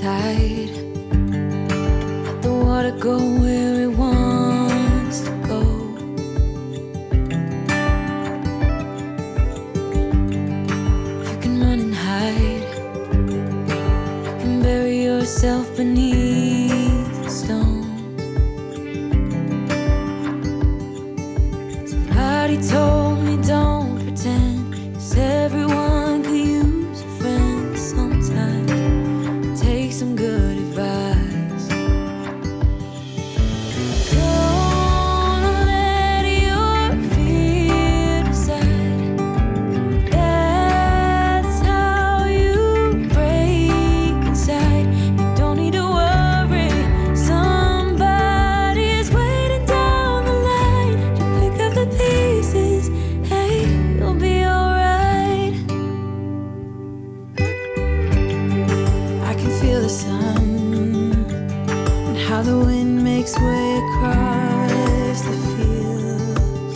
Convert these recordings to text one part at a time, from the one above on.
tide. Let the water go where it wants to go. You can run and hide. You can bury yourself beneath the stones. Somebody told me don't pretend, 'cause everyone could use a friend sometimes. Take some good advice. Don't let your fear decide. That's how you break inside. You don't need to worry. Somebody's waiting down the line to pick up the pieces. Hey, you'll be alright. I can feel the sun and how the wind makes way across the fields.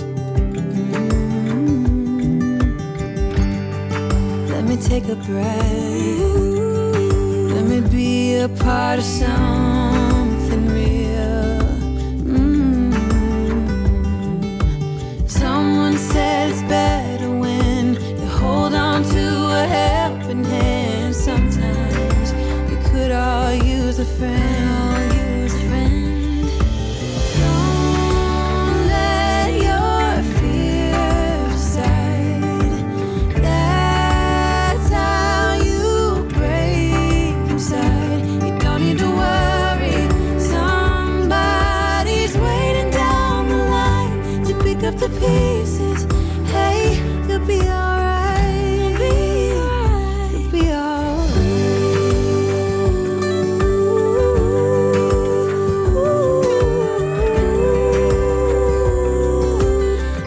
Let me take a breath. Let me be a part of something real. Someone said it's better when you hold on to a helping hand. Sometimes we could all use a friend. Don't let your fear decide. That's how you break inside. You don't need to worry. Somebody's waiting down the line to pick up the pieces. Hey, you'll be alright. You'll be alright.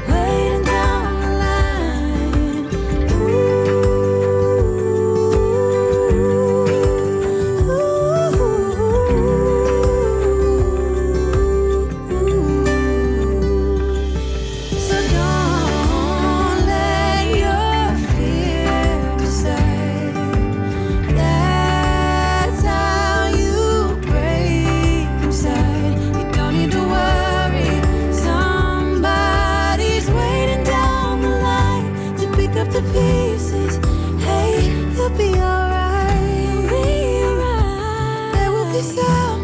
Waiting down the line. So don't let your fear decide. That's how you break inside. You don't need to worry. Somebody's waiting down the line to pick up the pieces. Hey, you'll be alright. There will be some